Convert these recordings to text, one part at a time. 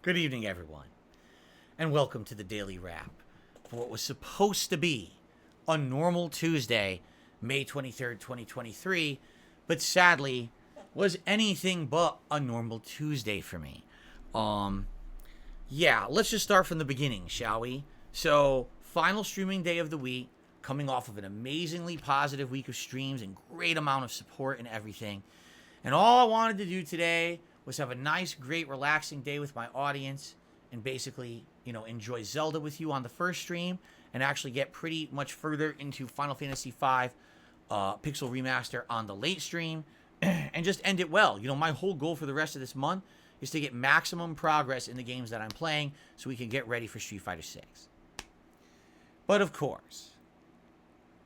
Good evening, everyone, and welcome to the Daily Wrap for what was supposed to be a normal Tuesday, May 23rd, 2023, but sadly was anything but a normal Tuesday for me. Let's just start from the beginning, shall we? So, final streaming day of the week, coming off of an amazingly positive week of streams and great amount of support and everything. And all I wanted to do today was have a nice, great, relaxing day with my audience and basically, enjoy Zelda with you on the first stream and actually get pretty much further into Final Fantasy V Pixel Remaster on the late stream and just end it well. My whole goal for the rest of this month is to get maximum progress in the games that I'm playing so we can get ready for Street Fighter 6. But of course,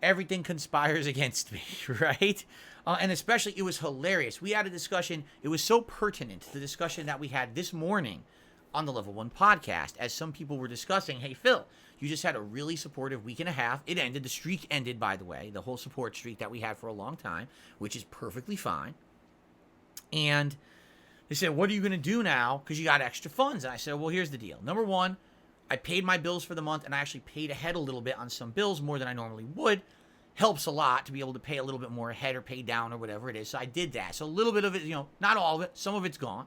everything conspires against me, right? And especially, it was hilarious. We had a discussion. It was so pertinent to the discussion that we had this morning on the Level 1 podcast, as some people were discussing, hey, Phil, you just had a really supportive week and a half. It ended. The streak ended, by the way, the whole support streak that we had for a long time, which is perfectly fine. And they said, what are you going to do now? Because you got extra funds. And I said, well, here's the deal. Number one, I paid my bills for the month, and I actually paid ahead a little bit on some bills, more than I normally would. Helps a lot to be able to pay a little bit more ahead or pay down or whatever it is. So I did that. So a little bit of it, not all of it. Some of it's gone.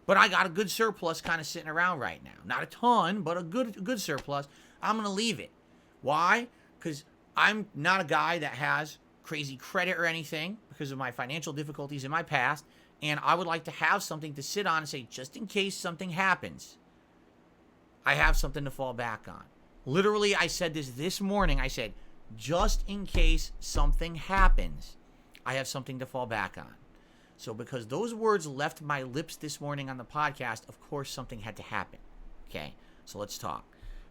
But I got a good surplus kind of sitting around right now. Not a ton, but a good surplus. I'm going to leave it. Why? Because I'm not a guy that has crazy credit or anything because of my financial difficulties in my past. And I would like to have something to sit on and say, just in case something happens, I have something to fall back on. Literally, I said this morning. I said, just in case something happens, I have something to fall back on. So because those words left my lips this morning on the podcast, of course something had to happen. Okay, so let's talk.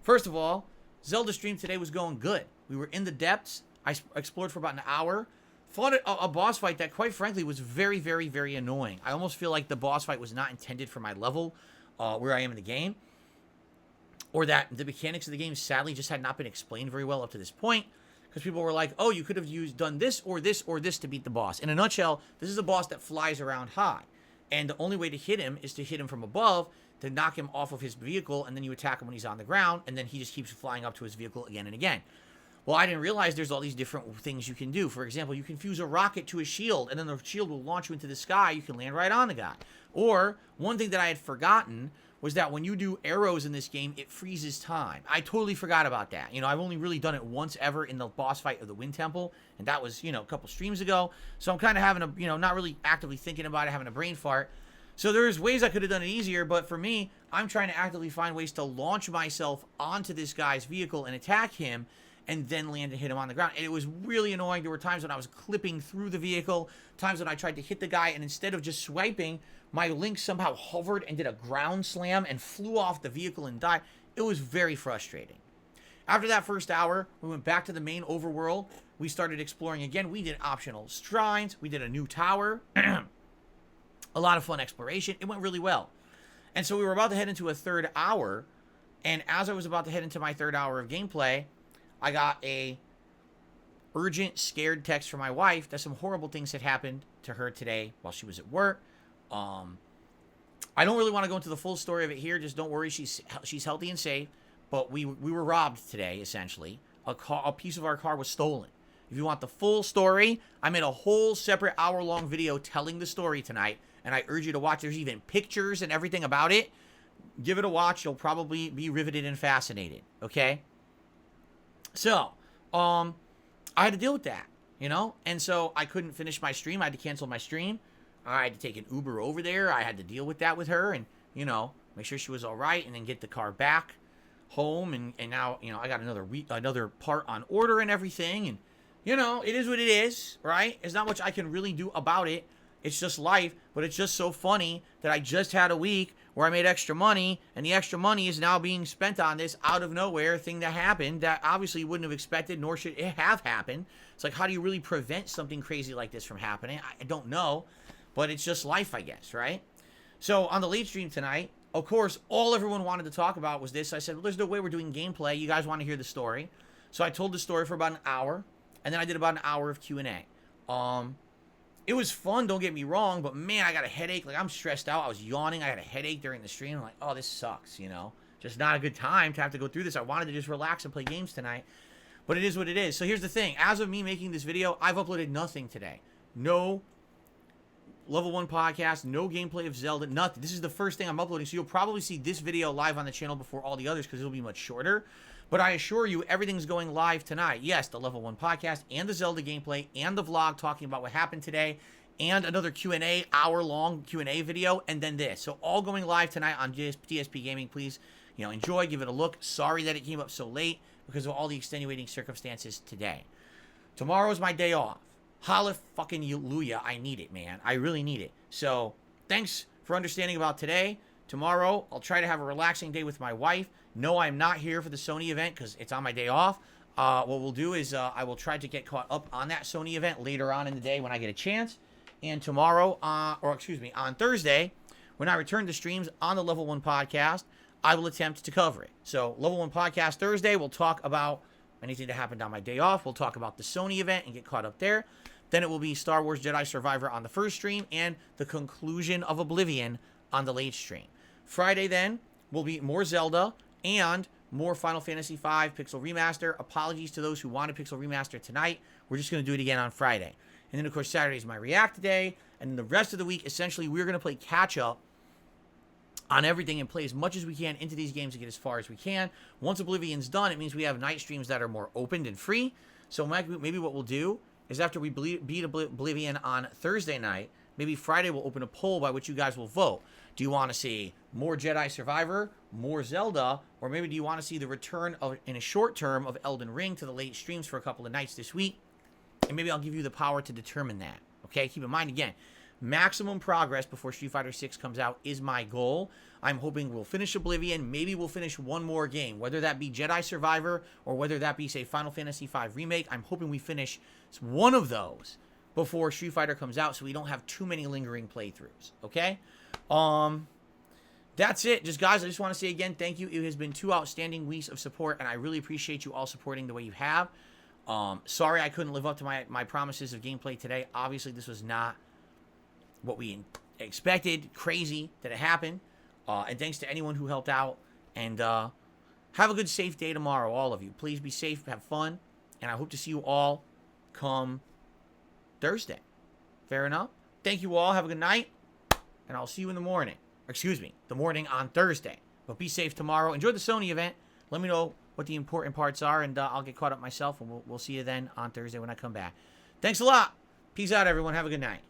First of all, Zelda stream today was going good. We were in the depths. I explored for about an hour. Fought a boss fight that, quite frankly, was very, very, very annoying. I almost feel like the boss fight was not intended for my level where I am in the game. Or that the mechanics of the game, sadly, just had not been explained very well up to this point. Because people were like, oh, you could have done this or this or this to beat the boss. In a nutshell, this is a boss that flies around high. And the only way to hit him is to hit him from above, to knock him off of his vehicle, and then you attack him when he's on the ground, and then he just keeps flying up to his vehicle again and again. Well, I didn't realize there's all these different things you can do. For example, you can fuse a rocket to a shield, and then the shield will launch you into the sky. You can land right on the guy. Or, one thing that I had forgotten was that when you do arrows in this game, it freezes time. I totally forgot about that. I've only really done it once ever in the boss fight of the Wind Temple, and that was, a couple streams ago. So I'm kind of having a, not really actively thinking about it, having a brain fart. So there's ways I could have done it easier, but for me, I'm trying to actively find ways to launch myself onto this guy's vehicle and attack him, and then land and hit him on the ground. And it was really annoying. There were times when I was clipping through the vehicle, times when I tried to hit the guy, and instead of just swiping, my Link somehow hovered and did a ground slam and flew off the vehicle and died. It was very frustrating. After that first hour, we went back to the main overworld. We started exploring again. We did optional shrines. We did a new tower. A lot of fun exploration. It went really well. And so we were about to head into a third hour. And as I was about to head into my third hour of gameplay, I got a urgent, scared text from my wife that some horrible things had happened to her today while she was at work. I don't really want to go into the full story of it here. Just don't worry. She's healthy and safe. But we were robbed today, essentially. A piece of our car was stolen. If you want the full story, I made a whole separate hour-long video telling the story tonight. And I urge you to watch. There's even pictures and everything about it. Give it a watch. You'll probably be riveted and fascinated. Okay? So, I had to deal with that, And so I couldn't finish my stream. I had to cancel my stream. I had to take an Uber over there. I had to deal with that with her and, make sure she was all right and then get the car back home. And now, I got another part on order and everything. And, it is what it is, right? There's not much I can really do about it. It's just life, but it's just so funny that I just had a week where I made extra money, and the extra money is now being spent on this out of nowhere thing that happened that obviously you wouldn't have expected, nor should it have happened. It's like, how do you really prevent something crazy like this from happening? I don't know, but it's just life, I guess, right? So on the late stream tonight, of course, all everyone wanted to talk about was this. I said, well, there's no way we're doing gameplay. You guys want to hear the story. So I told the story for about an hour, and then I did about an hour of Q&A. It was fun, don't get me wrong, but man, I got a headache. Like, I'm stressed out. I was yawning. I had a headache during the stream. I'm like, oh, this sucks, you know? Just not a good time to have to go through this. I wanted to just relax and play games tonight, but it is what it is. So here's the thing. As of me making this video, I've uploaded nothing today. No Level 1 podcast, no gameplay of Zelda, nothing. This is the first thing I'm uploading, so you'll probably see this video live on the channel before all the others because it'll be much shorter. But I assure you, everything's going live tonight. Yes, the Level 1 podcast and the Zelda gameplay and the vlog talking about what happened today and another Q&A, hour-long Q&A video, and then this. So all going live tonight on DSPGaming. Please, you know, enjoy, give it a look. Sorry that it came up so late because of all the extenuating circumstances today. Tomorrow's my day off. Hallelujah, I need it, man. I really need it. So, thanks for understanding about today. Tomorrow, I'll try to have a relaxing day with my wife. No, I'm not here for the Sony event because it's on my day off. What we'll do is I will try to get caught up on that Sony event later on in the day when I get a chance. And tomorrow, on Thursday, when I return to streams on the Level 1 podcast, I will attempt to cover it. So, Level 1 podcast Thursday, we'll talk about anything that happened on my day off. We'll talk about the Sony event and get caught up there. Then it will be Star Wars Jedi Survivor on the first stream and the conclusion of Oblivion on the late stream. Friday then will be more Zelda and more Final Fantasy V Pixel Remaster. Apologies to those who wanted Pixel Remaster tonight. We're just going to do it again on Friday. And then, of course, Saturday is my React day. And then the rest of the week, essentially, we're going to play catch-up on everything and play as much as we can into these games to get as far as we can. Once Oblivion's done, it means we have night streams that are more open and free. So maybe what we'll do is after we beat Oblivion on Thursday night, maybe Friday we'll open a poll by which you guys will vote. Do you want to see more Jedi Survivor, more Zelda, or maybe do you want to see the return of, in a short term, of Elden Ring to the late streams for a couple of nights this week? And maybe I'll give you the power to determine that. Okay, keep in mind, again, maximum progress before Street Fighter 6 comes out is my goal. I'm hoping we'll finish Oblivion. Maybe we'll finish one more game, whether that be Jedi Survivor or whether that be, say, Final Fantasy V Remake. I'm hoping we finish one of those before Street Fighter comes out so we don't have too many lingering playthroughs, okay? That's it. Just, guys, I just want to say again, thank you. It has been 2 outstanding weeks of support, and I really appreciate you all supporting the way you have. Sorry I couldn't live up to my promises of gameplay today. Obviously, this was not what we expected. Crazy that it happened. And thanks to anyone who helped out. And have a good, safe day tomorrow, all of you. Please be safe, have fun. And I hope to see you all come Thursday. Fair enough? Thank you all. Have a good night. And I'll see you in the morning. Or excuse me, the morning on Thursday. But be safe tomorrow. Enjoy the Sony event. Let me know what the important parts are. And I'll get caught up myself. And we'll see you then on Thursday when I come back. Thanks a lot. Peace out, everyone. Have a good night.